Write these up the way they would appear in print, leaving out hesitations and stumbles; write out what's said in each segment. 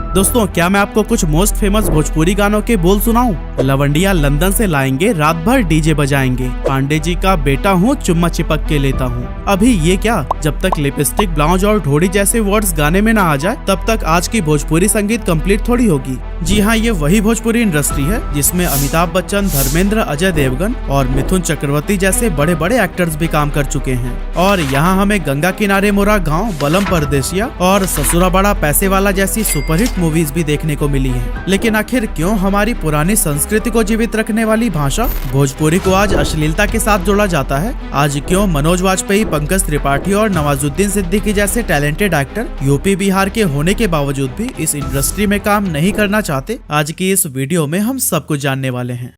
दोस्तों, क्या मैं आपको कुछ मोस्ट फेमस भोजपुरी गानों के बोल सुनाऊं? लवंडिया लंदन से लाएंगे, रात भर डीजे बजाएंगे, पांडे जी का बेटा हूँ, चुम्मा चिपक के लेता हूँ। अभी ये क्या, जब तक लिपस्टिक, ब्लाउज और ढोड़ी जैसे वर्ड्स गाने में ना आ जाए तब तक आज की भोजपुरी संगीत कंप्लीट थोड़ी होगी। जी हाँ, ये वही भोजपुरी इंडस्ट्री है जिसमें अमिताभ बच्चन, धर्मेंद्र, अजय देवगन और मिथुन चक्रवर्ती जैसे बड़े बड़े एक्टर्स भी काम कर चुके हैं। और यहाँ हमें गंगा किनारे मोरा गाँव, बलम परदेसिया और ससुरा बड़ा पैसे वाला जैसी सुपरहिट मूवीज भी देखने को मिली है। लेकिन आखिर क्यों हमारी पुरानी संस्कृति को जीवित रखने वाली भाषा भोजपुरी को आज अश्लीलता के साथ जोड़ा जाता है? आज क्यों मनोज वाजपेयी, पंकज त्रिपाठी और नवाजुद्दीन सिद्दीकी जैसे टैलेंटेड एक्टर यूपी बिहार के होने के बावजूद भी इस इंडस्ट्री में काम नहीं करना चाहते? आज की इस वीडियो में हम सब कुछ जानने वाले हैं।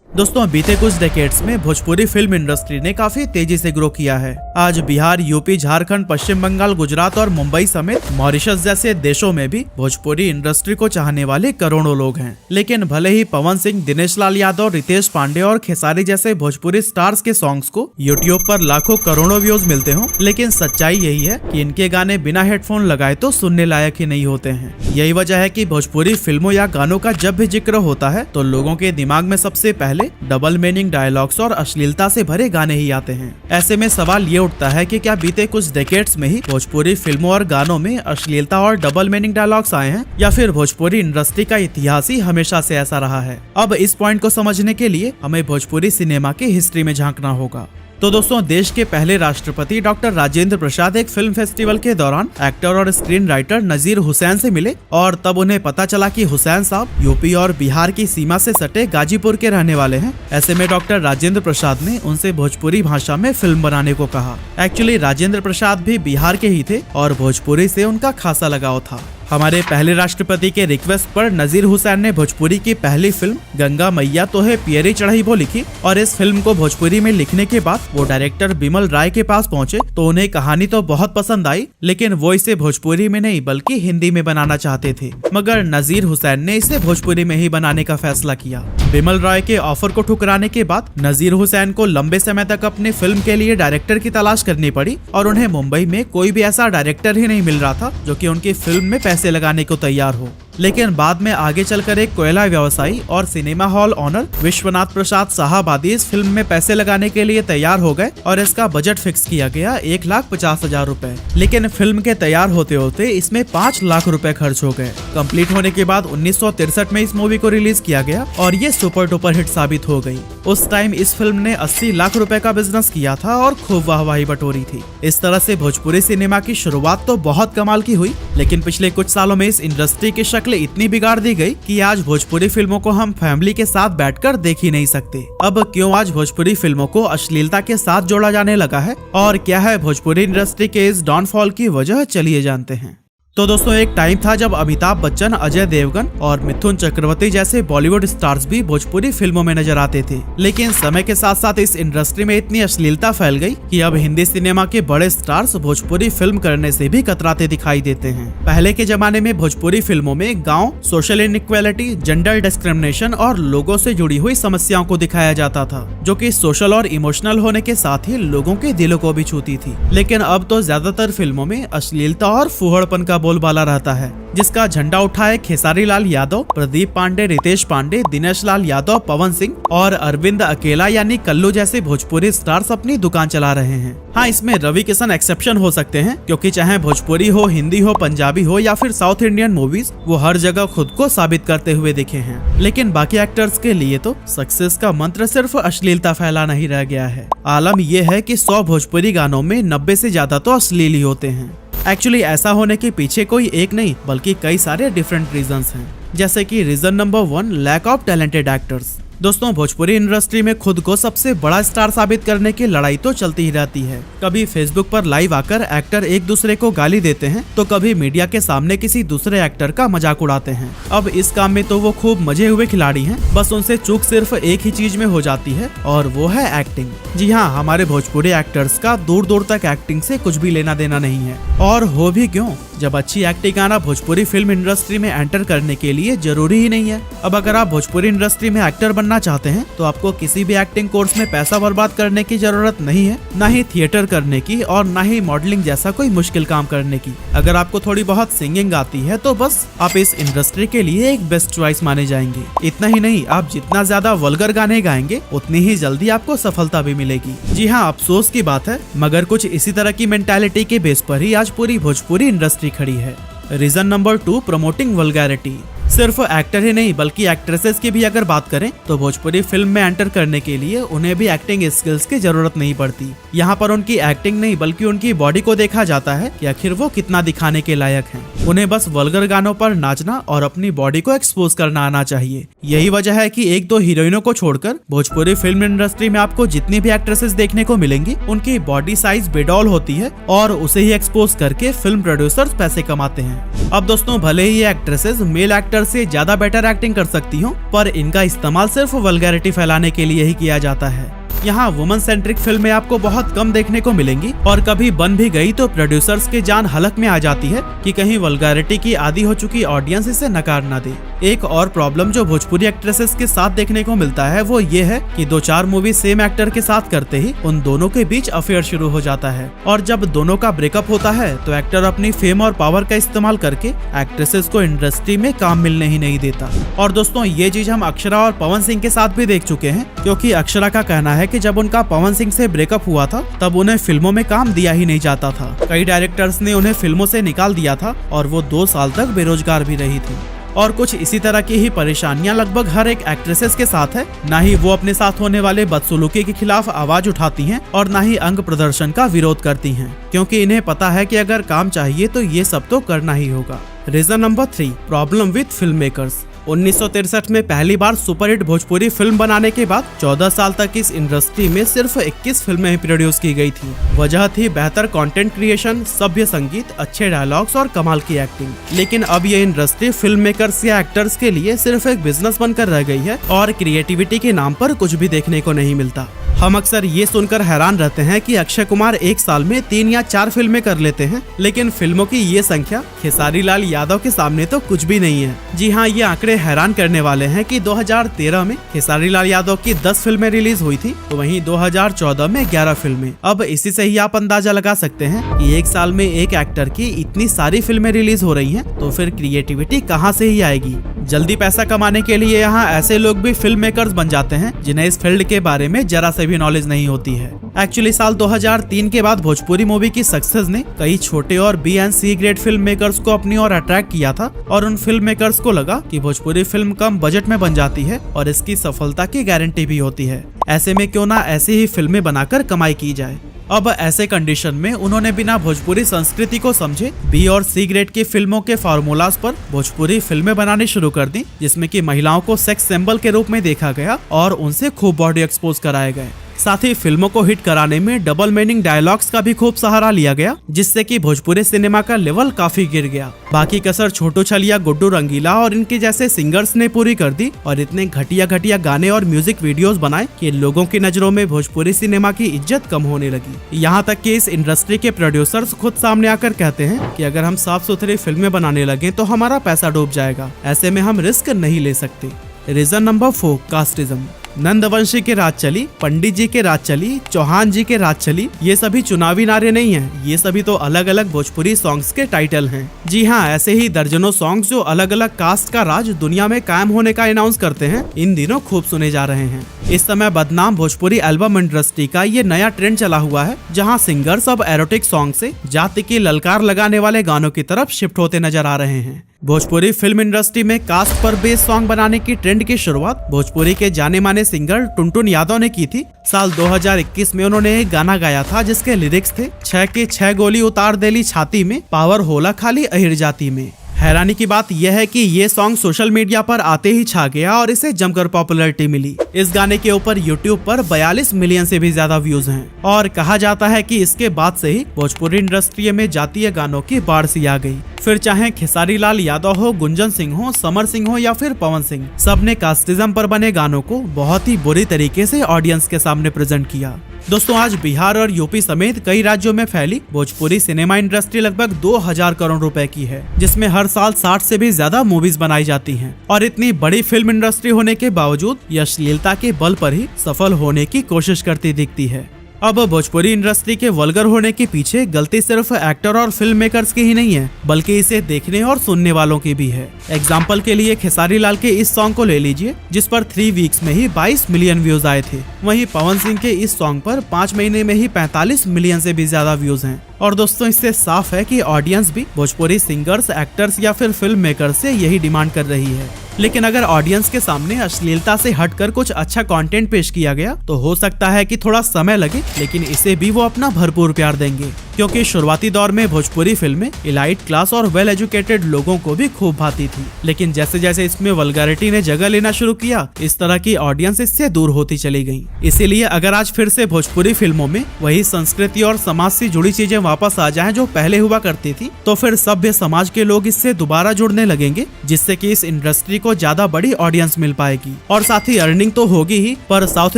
दोस्तों, बीते कुछ डेकेड्स में भोजपुरी फिल्म इंडस्ट्री ने काफी तेजी से ग्रो किया है। आज बिहार, यूपी, झारखंड, पश्चिम बंगाल, गुजरात और मुंबई समेत मॉरिशस जैसे देशों में भी भोजपुरी इंडस्ट्री को चाहने वाले करोड़ों लोग हैं। लेकिन भले ही पवन सिंह, दिनेश लाल यादव, रितेश पांडे और खेसारी जैसे भोजपुरी स्टार्स के सॉन्ग्स को यूट्यूब पर लाखों करोड़ों व्यूज मिलते हों, लेकिन सच्चाई यही है कि इनके गाने बिना हेडफोन लगाए तो सुनने लायक ही नहीं होते हैं। यही वजह है कि भोजपुरी फिल्मों या गानों का जब भी जिक्र होता है तो लोगों के दिमाग में सबसे पहले डबल मीनिंग डायलॉग्स और अश्लीलता से भरे गाने ही आते हैं। ऐसे में सवाल ये उठता है कि क्या बीते कुछ डेकेड्स में ही भोजपुरी फिल्मों और गानों में अश्लीलता और डबल मीनिंग डायलॉग्स आए हैं, या फिर भोजपुरी इंडस्ट्री का इतिहास ही हमेशा से ऐसा रहा है? अब इस पॉइंट को समझने के लिए हमें भोजपुरी सिनेमा की हिस्ट्री में झांकना होगा। तो दोस्तों, देश के पहले राष्ट्रपति डॉक्टर राजेंद्र प्रसाद एक फिल्म फेस्टिवल के दौरान एक्टर और स्क्रीन राइटर नजीर हुसैन से मिले और तब उन्हें पता चला कि हुसैन साहब यूपी और बिहार की सीमा से सटे गाजीपुर के रहने वाले हैं। ऐसे में डॉक्टर राजेंद्र प्रसाद ने उनसे भोजपुरी भाषा में फिल्म बनाने को कहा। एक्चुअली राजेंद्र प्रसाद भी बिहार के ही थे और भोजपुरी से उनका खासा लगाव था। हमारे पहले राष्ट्रपति के रिक्वेस्ट पर नजीर हुसैन ने भोजपुरी की पहली फिल्म गंगा मैया तो है पियरी चढ़ई वो लिखी और इस फिल्म को भोजपुरी में लिखने के बाद वो डायरेक्टर बिमल राय के पास पहुंचे तो उन्हें कहानी तो बहुत पसंद आई, लेकिन वो इसे भोजपुरी में नहीं बल्कि हिंदी में बनाना चाहते थे। मगर नजीर हुसैन ने इसे भोजपुरी में ही बनाने का फैसला किया। बिमल राय के ऑफर को ठुकराने के बाद नजीर हुसैन को लंबे समय तक अपनी फिल्म के लिए डायरेक्टर की तलाश करनी पड़ी और उन्हें मुंबई में कोई भी ऐसा डायरेक्टर ही नहीं मिल रहा था जो कि उनकी फिल्म में पैसे लगाने को तैयार हो। लेकिन बाद में आगे चलकर एक कोयला व्यवसायी और सिनेमा हॉल ओनर विश्वनाथ प्रसाद साहबादी इस फिल्म में पैसे लगाने के लिए तैयार हो गए और इसका बजट फिक्स किया गया 1,50,000 रुपए। लेकिन फिल्म के तैयार होते होते इसमें 5 लाख रुपए खर्च हो गए। कंप्लीट होने के बाद 1963 में इस मूवी को रिलीज किया गया और ये सुपर डुपर हिट साबित हो गई। उस टाइम इस फिल्म ने 80 लाख रुपए का बिजनेस किया था और खूब वाहवाही बटोरी थी। इस तरह से भोजपुरी सिनेमा की शुरुआत तो बहुत कमाल की हुई, लेकिन पिछले कुछ सालों में इस इंडस्ट्री की शक्ल इतनी बिगाड़ दी गई कि आज भोजपुरी फिल्मों को हम फैमिली के साथ बैठकर देख ही नहीं सकते। अब क्यों आज भोजपुरी फिल्मों को अश्लीलता के साथ जोड़ा जाने लगा है और क्या है भोजपुरी इंडस्ट्री के इस डाउनफॉल की वजह, चलिए जानते हैं। तो दोस्तों, एक टाइम था जब अमिताभ बच्चन, अजय देवगन और मिथुन चक्रवर्ती जैसे बॉलीवुड स्टार्स भी भोजपुरी फिल्मों में नजर आते थे। लेकिन समय के साथ साथ इस इंडस्ट्री में इतनी अश्लीलता फैल गई कि अब हिंदी सिनेमा के बड़े स्टार्स भोजपुरी फिल्म करने से भी कतराते दिखाई देते हैं। पहले के जमाने में भोजपुरी फिल्मों में गाँव, सोशल इनइक्वालिटी, जेंडर डिस्क्रिमिनेशन और लोगों से जुड़ी हुई समस्याओं को दिखाया जाता था, जो कि सोशल और इमोशनल होने के साथ ही लोगों के दिलों को भी छूती थी। लेकिन अब तो ज्यादातर फिल्मों में अश्लीलता और फूहड़पन का बोलबाला रहता है, जिसका झंडा उठाए खेसारी लाल यादव, प्रदीप पांडे, रितेश पांडे, दिनेश लाल यादव, पवन सिंह और अरविंद अकेला यानी कल्लू जैसे भोजपुरी स्टार्स अपनी दुकान चला रहे हैं। हाँ, इसमें रवि किशन एक्सेप्शन हो सकते हैं, क्योंकि चाहे भोजपुरी हो, हिंदी हो, पंजाबी हो या फिर साउथ इंडियन मूवीज, वो हर जगह खुद को साबित करते हुए दिखे हैं। लेकिन बाकी एक्टर्स के लिए तो सक्सेस का मंत्र सिर्फ अश्लीलता फैलाना ही रह गया है। आलम यह है कि 100 भोजपुरी गानों में 90 से ज्यादा तो अश्लील ही होते हैं। एक्चुअली ऐसा होने के पीछे कोई एक नहीं बल्कि कई सारे डिफरेंट रीजंस हैं, जैसे कि reason number 1, lack of talented actors. दोस्तों, भोजपुरी इंडस्ट्री में खुद को सबसे बड़ा स्टार साबित करने की लड़ाई तो चलती ही रहती है। कभी फेसबुक पर लाइव आकर एक्टर एक दूसरे को गाली देते हैं तो कभी मीडिया के सामने किसी दूसरे एक्टर का मजाक उड़ाते हैं। अब इस काम में तो वो खूब मजे हुए खिलाड़ी हैं, बस उनसे चूक सिर्फ एक ही चीज में हो जाती है और वो है एक्टिंग। जी हाँ, हमारे भोजपुरी एक्टर्स का दूर दूर तक एक्टिंग से कुछ भी लेना देना नहीं है। और हो भी क्यों, जब अच्छी एक्टिंग आना भोजपुरी फिल्म इंडस्ट्री में एंटर करने के लिए जरूरी ही नहीं है। अब अगर आप भोजपुरी इंडस्ट्री में एक्टर बनना चाहते हैं तो आपको किसी भी एक्टिंग कोर्स में पैसा बर्बाद करने की जरूरत नहीं है, न ही थिएटर करने की और न ही मॉडलिंग जैसा कोई मुश्किल काम करने की। अगर आपको थोड़ी बहुत सिंगिंग आती है तो बस आप इस इंडस्ट्री के लिए एक बेस्ट चॉइस माने जाएंगे। इतना ही नहीं, आप जितना ज्यादा वल्गर गाने गाएंगे उतनी ही जल्दी आपको सफलता भी मिलेगी। जी हाँ, अफसोस की बात है, मगर कुछ इसी तरह की मेंटालिटी के बेस पर ही आज पूरी भोजपुरी इंडस्ट्री खड़ी है। Reason number 2, promoting vulgarity. सिर्फ एक्टर ही नहीं बल्कि एक्ट्रेसेस की भी अगर बात करें तो भोजपुरी फिल्म में एंटर करने के लिए उन्हें भी एक्टिंग स्किल्स की जरूरत नहीं पड़ती। यहाँ पर उनकी एक्टिंग नहीं बल्कि उनकी बॉडी को देखा जाता है कि आखिर वो कितना दिखाने के लायक हैं। उन्हें बस वल्गर गानों पर नाचना और अपनी बॉडी को एक्सपोज करना आना चाहिए। यही वजह है कि एक दो हीरोइनों को छोड़कर भोजपुरी फिल्म इंडस्ट्री में आपको जितनी भी एक्ट्रेसेस देखने को मिलेंगी उनकी बॉडी साइज बेडॉल होती है और उसे ही एक्सपोज करके फिल्म प्रोड्यूसर्स पैसे कमाते हैं। अब दोस्तों, भले ही ये एक्ट्रेसेस मेल एक्टर से ज्यादा बेटर एक्टिंग कर सकती हूँ, पर इनका इस्तेमाल सिर्फ वल्गैरिटी फैलाने के लिए ही किया जाता है। यहाँ वुमन सेंट्रिक फिल्में आपको बहुत कम देखने को मिलेंगी और कभी बन भी गई तो प्रोड्यूसर्स की जान हलक में आ जाती है कि कहीं वल्गैरिटी की आदी हो चुकी ऑडियंस इसे नकार न दे। एक और प्रॉब्लम जो भोजपुरी एक्ट्रेसेस के साथ देखने को मिलता है वो ये है कि 2-4 मूवी सेम एक्टर के साथ करते ही उन दोनों के बीच अफेयर शुरू हो जाता है और जब दोनों का ब्रेकअप होता है तो एक्टर अपनी फेम और पावर का इस्तेमाल करके एक्ट्रेसेस को इंडस्ट्री में काम मिलने ही नहीं देता। और दोस्तों, ये चीज हम अक्षरा और पवन सिंह के साथ भी देख चुके हैं, क्योंकि अक्षरा का कहना है कि जब उनका पवन सिंह से ब्रेकअप हुआ था तब उन्हें फिल्मों में काम दिया ही नहीं जाता था। कई डायरेक्टर्स ने उन्हें फिल्मों से निकाल दिया था और वो 2 साल तक बेरोजगार भी रही थी। और कुछ इसी तरह की ही परेशानियां लगभग हर एक एक्ट्रेसेस के साथ है। ना ही वो अपने साथ होने वाले बदसलूकी के खिलाफ आवाज उठाती हैं और ना ही अंग प्रदर्शन का विरोध करती हैं, क्योंकि इन्हें पता है कि अगर काम चाहिए तो ये सब तो करना ही होगा। Reason number 3, problem with film makers. 1963 में पहली बार सुपरहिट भोजपुरी फिल्म बनाने के बाद 14 साल तक इस इंडस्ट्री में सिर्फ 21 फिल्में ही प्रोड्यूस की गई थी। वजह थी बेहतर कंटेंट क्रिएशन, सभ्य संगीत, अच्छे डायलॉग्स और कमाल की एक्टिंग। लेकिन अब ये इंडस्ट्री फिल्म मेकर्स या एक्टर्स के लिए सिर्फ एक बिजनेस बनकर रह गई है और क्रिएटिविटी के नाम पर कुछ भी देखने को नहीं मिलता। हम अक्सर ये सुनकर हैरान रहते हैं कि अक्षय कुमार एक साल में 3 या 4 फिल्में कर लेते हैं, लेकिन फिल्मों की ये संख्या खेसारी लाल यादव के सामने तो कुछ भी नहीं है। जी हाँ, ये आंकड़े हैरान करने वाले हैं कि 2013 में खेसारी लाल यादव की 10 फिल्में रिलीज हुई थी, तो वहीं 2014 में 11 फिल्में। अब इसी से ही आप अंदाजा लगा सकते हैं कि एक साल में एक एक्टर की इतनी सारी फिल्में रिलीज हो रही हैं, तो फिर क्रिएटिविटी कहाँ से ही आएगी। जल्दी पैसा कमाने के लिए यहाँ ऐसे लोग भी फिल्म मेकर्स बन जाते हैं जिन्हें इस फील्ड के बारे में जरा से भी नॉलेज नहीं होती है। एक्चुअली साल 2003 के बाद भोजपुरी मूवी की सक्सेस ने कई छोटे और B and C grade film makers को अपनी ओर अट्रैक्ट किया था और उन फिल्म मेकर्स को लगा कि भोजपुरी फिल्म कम बजट में बन जाती है और इसकी सफलता की गारंटी भी होती है। ऐसे में क्यों ना ऐसी ही फिल्में बनाकर कमाई की जाए। अब ऐसे कंडीशन में उन्होंने बिना भोजपुरी संस्कृति को समझे बी और सी ग्रेड की फिल्मों के फार्मूलाज पर भोजपुरी फिल्में बनानी शुरू कर दी, जिसमें कि महिलाओं को सेक्स सिंबल के रूप में देखा गया और उनसे खूब बॉडी एक्सपोज कराए गए। साथ ही फिल्मों को हिट कराने में डबल मीनिंग डायलॉग्स का भी खूब सहारा लिया गया, जिससे कि भोजपुरी सिनेमा का लेवल काफी गिर गया। बाकी कसर छोटू छलिया, गुड्डू रंगीला और इनके जैसे सिंगर्स ने पूरी कर दी और इतने घटिया घटिया गाने और म्यूजिक वीडियोस बनाए कि लोगों की नजरों में भोजपुरी सिनेमा की इज्जत कम होने लगी। यहाँ तक कि इस इंडस्ट्री के प्रोड्यूसर्स खुद सामने आकर कहते हैं कि अगर हम साफ सुथरी फिल्में बनाने लगे तो हमारा पैसा डूब जाएगा, ऐसे में हम रिस्क नहीं ले सकते। Reason number 4, casteism. नंदवंशी के राज चली, पंडित जी के राज चली, चौहान जी के राज चली, ये सभी चुनावी नारे नहीं हैं, ये सभी तो अलग अलग भोजपुरी सॉन्ग्स के टाइटल हैं। जी हाँ, ऐसे ही दर्जनों सॉन्ग्स जो अलग अलग कास्ट का राज दुनिया में कायम होने का अनाउंस करते हैं, इन दिनों खूब सुने जा रहे हैं। इस समय बदनाम भोजपुरी एल्बम इंडस्ट्री का ये नया ट्रेंड चला हुआ है, जहाँ सिंगर्स अब एरोटिक सॉन्ग से जाति की ललकार लगाने वाले गानों की तरफ शिफ्ट होते नजर आ रहे हैं। भोजपुरी फिल्म इंडस्ट्री में कास्ट पर बेस सॉन्ग बनाने की ट्रेंड की शुरुआत भोजपुरी के जाने माने सिंगर टुनटुन यादव ने की थी। साल 2021 में उन्होंने एक गाना गाया था जिसके लिरिक्स थे, 6 के 6 गोली उतार देली छाती में, पावर होला खाली अहिर जाती में। हैरानी की बात यह है कि ये सॉन्ग सोशल मीडिया पर आते ही छा गया और इसे जमकर पॉपुलैरिटी मिली। इस गाने के ऊपर यूट्यूब पर 42 मिलियन से भी ज्यादा व्यूज हैं और कहा जाता है कि इसके बाद से ही भोजपुरी इंडस्ट्री में जातीय गानों की बाढ़ सी आ गई। फिर चाहे खेसारी लाल यादव हो, गुंजन सिंह हो, समर सिंह हो या फिर पवन सिंह, सबने कास्टिज्म पर बने गानों को बहुत ही बुरी तरीके से ऑडियंस के सामने प्रेजेंट किया। दोस्तों, आज बिहार और यूपी समेत कई राज्यों में फैली भोजपुरी सिनेमा इंडस्ट्री लगभग 2000 करोड़ रुपए की है, जिसमें हर साल 60 से भी ज्यादा मूवीज बनाई जाती हैं। और इतनी बड़ी फिल्म इंडस्ट्री होने के बावजूद ये अश्लीलता के बल पर ही सफल होने की कोशिश करती दिखती है। अब भोजपुरी इंडस्ट्री के वल्गर होने के पीछे गलती सिर्फ एक्टर और फिल्म मेकर्स की ही नहीं है, बल्कि इसे देखने और सुनने वालों की भी है। एग्जाम्पल के लिए खेसारी लाल के इस सॉन्ग को ले लीजिए, जिस पर 3 वीक्स में ही 22 मिलियन व्यूज आए थे। वहीं पवन सिंह के इस सॉन्ग पर 5 महीने में ही 45 मिलियन से भी ज्यादा व्यूज हैं। और दोस्तों, इससे साफ है कि ऑडियंस भी भोजपुरी सिंगर्स, एक्टर्स या फिर फिल्म मेकर्स से यही डिमांड कर रही है। लेकिन अगर ऑडियंस के सामने अश्लीलता से हटकर कुछ अच्छा कंटेंट पेश किया गया तो हो सकता है कि थोड़ा समय लगे, लेकिन इसे भी वो अपना भरपूर प्यार देंगे, क्योंकि शुरुआती दौर में भोजपुरी फिल्में इलाइट क्लास और वेल एजुकेटेड लोगों को भी खूब भाती थी। लेकिन जैसे जैसे इसमें वल्गैरिटी ने जगह लेना शुरू किया, इस तरह की ऑडियंस इससे दूर होती चली गई। इसीलिए अगर आज फिर से भोजपुरी फिल्मों में वही संस्कृति और समाज से जुड़ी चीजें वापस आ जाएं जो पहले हुआ करती थी, तो फिर सभ्य समाज के लोग इससे दोबारा जुड़ने लगेंगे, जिससे कि इस इंडस्ट्री को ज्यादा बड़ी ऑडियंस मिल पाएगी। और साथ ही अर्निंग तो होगी ही, पर साउथ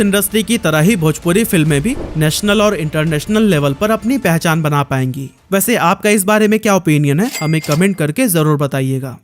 इंडस्ट्री की तरह ही भोजपुरी फिल्में भी नेशनल और इंटरनेशनल लेवल पर अपनी पहचान बना पाएंगी। वैसे आपका इस बारे में क्या ओपिनियन है, हमें कमेंट करके जरूर बताइएगा।